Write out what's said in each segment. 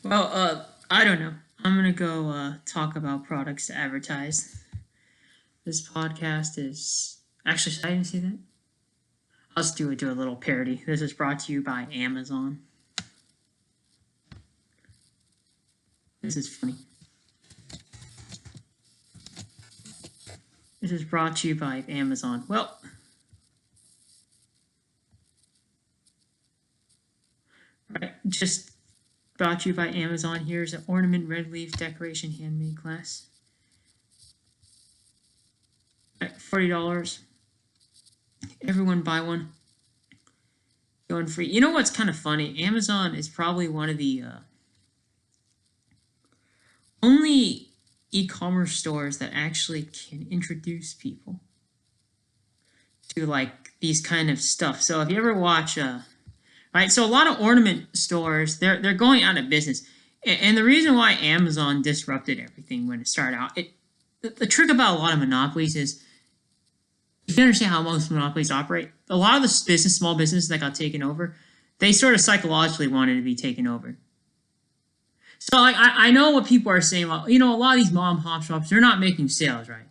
Well, I don't know. I'm gonna go talk about products to advertise. This podcast is actually. I didn't see that. I'll just do a little parody. This is brought to you by Amazon. This is funny. This is brought to you by Amazon. Well, right, just brought to you by Amazon. Here's an ornament red leaf decoration handmade glass. Right, $40. Everyone buy one. Going free. You know what's kind of funny? Amazon is probably one of the only e-commerce stores that actually can introduce people to like these kind of stuff. So if you ever watch right, so a lot of ornament stores, they're going out of business. And the reason why Amazon disrupted everything when it started out, the trick about a lot of monopolies is, if you understand how most monopolies operate, a lot of the small businesses that got taken over, they sort of psychologically wanted to be taken over. So like I know what people are saying. Well, a lot of these mom and pop shops, they're not making sales, right?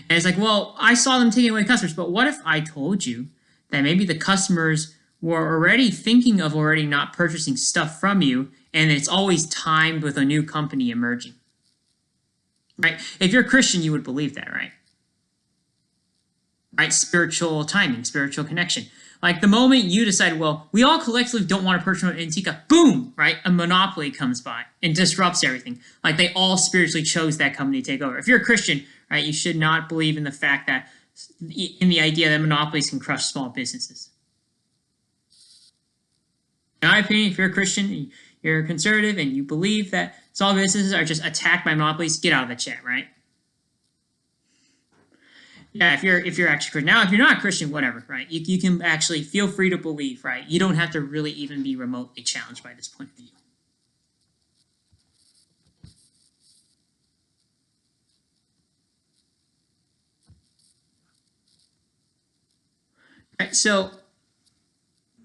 And it's like, well, I saw them taking away customers, but what if I told you that maybe the customers were already thinking of already not purchasing stuff from you, and it's always timed with a new company emerging, right? If you're a Christian, you would believe that, right? Right? Spiritual timing, spiritual connection. Like the moment you decide, well, we all collectively don't want to purchase an Antica, boom, right? A monopoly comes by and disrupts everything. Like they all spiritually chose that company to take over. If you're a Christian, right, you should not believe in the fact that, in the idea that monopolies can crush small businesses. In my opinion, if you're a Christian, you're a conservative, and you believe that small businesses are just attacked by monopolies, get out of the chat, right? Yeah, if you're actually Christian. Now, if you're not Christian, whatever, right? You can actually feel free to believe, right? You don't have to really even be remotely challenged by this point of view. Right, so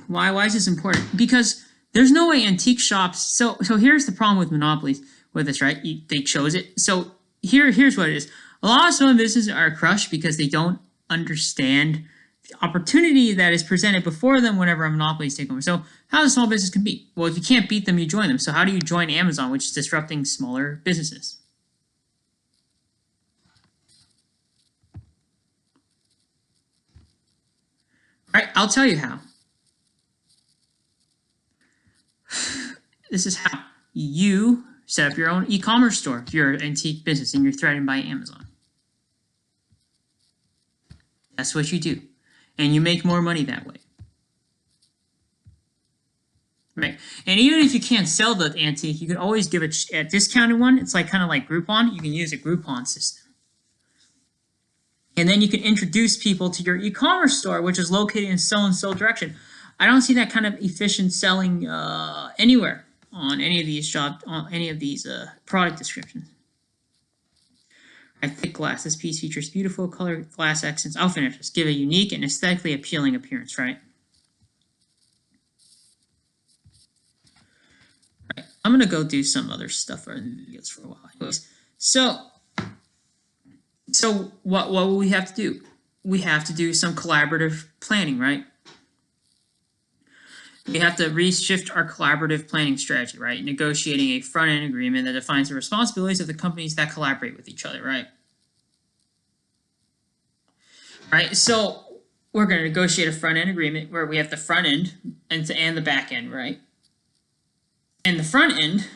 why is this important? Because there's no way antique shops. So here's the problem with monopolies with this, right? They chose it. So here's what it is. A lot of small businesses are crushed because they don't understand the opportunity that is presented before them whenever a monopoly is taken over. So how does a small business compete? Well, if you can't beat them, you join them. So how do you join Amazon, which is disrupting smaller businesses? Right, I'll tell you how. This is how you set up your own e-commerce store if you're an antique business and you're threatened by Amazon. That's what you do. And you make more money that way. Right? And even if you can't sell the antique, you can always give a discounted one. It's like kind of like Groupon. You can use a Groupon system. And then you can introduce people to your e-commerce store, which is located in so-and-so direction. I don't see that kind of efficient selling anywhere on any of these product descriptions. Thick glass. This piece features beautiful colored glass accents. I'll finish this. Give a unique and aesthetically appealing appearance, right? Right. I'm gonna go do some other stuff for videos for a while. Anyways, so what will we have to do? We have to do some collaborative planning, right? We have to reshift our collaborative planning strategy, right? Negotiating a front-end agreement that defines the responsibilities of the companies that collaborate with each other, right? Right, so we're going to negotiate a front-end agreement where we have the front end and the back end, right? And the front end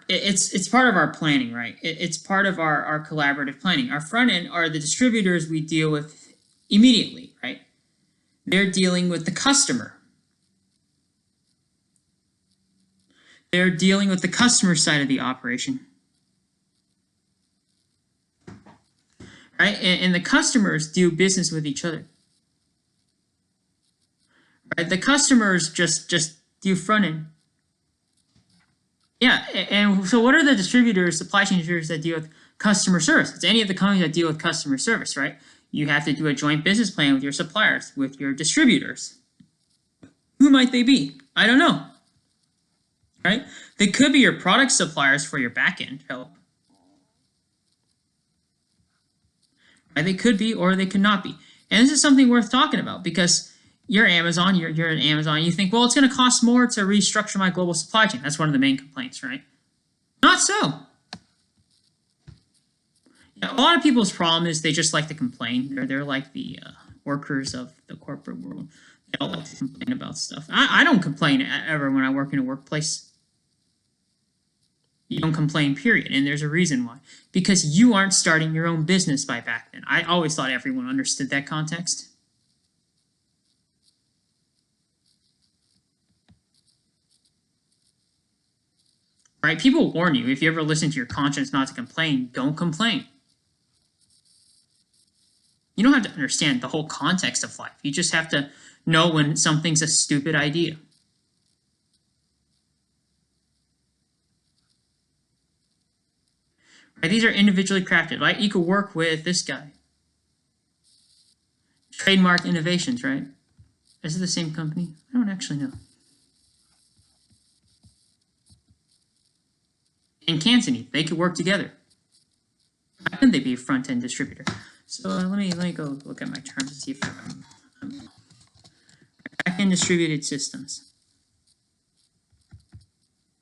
it's part of our planning, right? It's part of our collaborative planning. Our front end are the distributors we deal with immediately, right? They're dealing with the customer. They're dealing with the customer side of the operation. Right? And the customers do business with each other. Right? The customers just do front end. Yeah, and so what are the distributors, supply chain distributors that deal with customer service? It's any of the companies that deal with customer service, right? You have to do a joint business plan with your suppliers, with your distributors. Who might they be? I don't know. Right? They could be your product suppliers for your backend help. Right? They could be, or they could not be. And this is something worth talking about because you're Amazon, you're an Amazon, you think, well, it's going to cost more to restructure my global supply chain. That's one of the main complaints, right? Not so. A lot of people's problem is they just like to complain. They're like the workers of the corporate world. They all like to complain about stuff. I don't complain ever when I work in a workplace. You don't complain, period. And there's a reason why. Because you aren't starting your own business by back then. I always thought everyone understood that context. Right? People warn you. If you ever listen to your conscience not to complain, don't complain. You don't have to understand the whole context of life. You just have to know when something's a stupid idea. Right? These are individually crafted, right? You could work with this guy. Trademark Innovations, right? Is it the same company? I don't actually know. And Cansony, they could work together. How could they be a front-end distributor? So let me go look at my terms and see if I'm back-end distributed systems.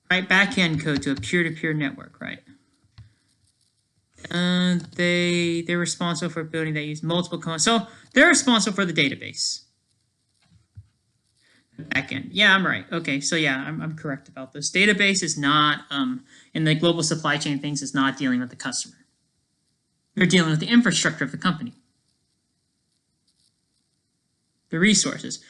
Right, back-end code to a peer-to-peer network, right? They're responsible for building. They use multiple components, so they're responsible for the database. Backend. Yeah, I'm right. Okay, so yeah, I'm correct about this. Database is not in the global supply chain things is not dealing with the customer. They're dealing with the infrastructure of the company, the resources,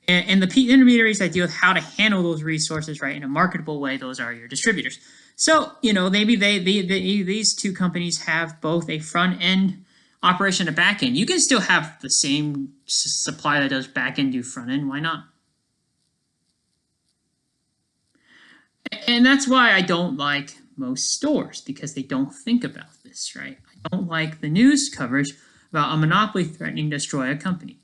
and the intermediaries that deal with how to handle those resources right in a marketable way. Those are your distributors. So maybe these two companies have both a front end operation and a back end. You can still have the same supplier that does back end do front end. Why not? And that's why I don't like most stores, because they don't think about this, right? I don't like the news coverage about a monopoly threatening to destroy a company.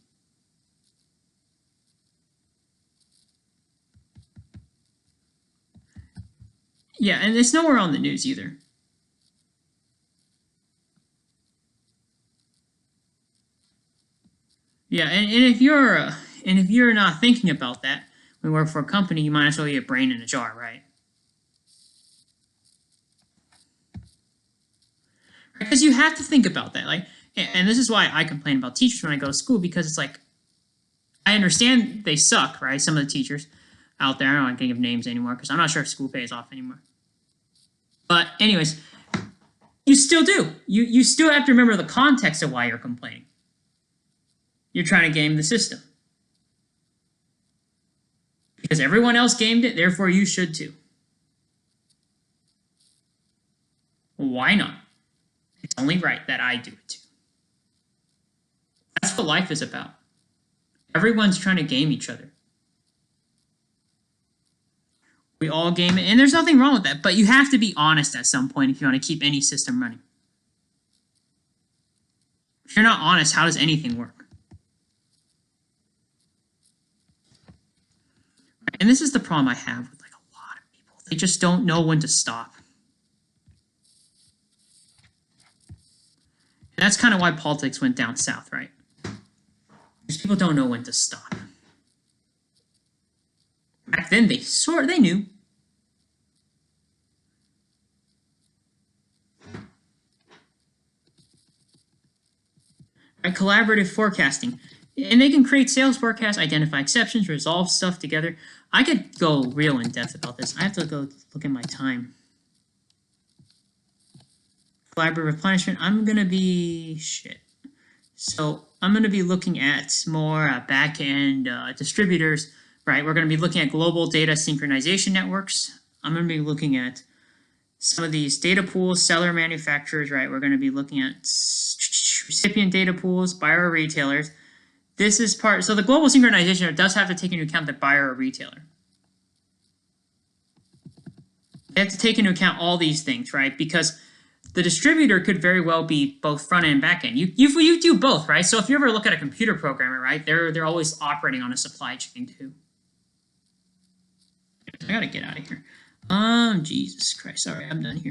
Yeah, and it's nowhere on the news either. Yeah, and if you're not thinking about that when you work for a company, you might as well be a brain in a jar, right? Because you have to think about that. Like, and this is why I complain about teachers when I go to school, because it's like, I understand they suck, right? Some of the teachers out there, I don't want to give names anymore because I'm not sure if school pays off anymore. But anyways, you still do. You still have to remember the context of why you're complaining. You're trying to game the system. Because everyone else gamed it, therefore you should too. Why not? It's only right that I do it too. That's what life is about. Everyone's trying to game each other. We all game it, and there's nothing wrong with that, but you have to be honest at some point if you want to keep any system running. If you're not honest, how does anything work? And this is the problem I have with like a lot of people. They just don't know when to stop. And that's kind of why politics went down south, right? Because people don't know when to stop. Back then, they knew. Right, collaborative forecasting. And they can create sales forecasts, identify exceptions, resolve stuff together. I could go real in depth about this. I have to go look at my time. Collaborative replenishment. I'm going to be So I'm going to be looking at more back-end distributors, right? We're going to be looking at global data synchronization networks. I'm going to be looking at some of these data pools, seller manufacturers, right? We're going to be looking at recipient data pools, buyer or retailers. This is part, so the global synchronization does have to take into account the buyer or retailer. They have to take into account all these things, right? Because the distributor could very well be both front end and back end. You do both, right? So if you ever look at a computer programmer, right, they're always operating on a supply chain too. gotta get out of here. Jesus Christ. All right, I'm done here.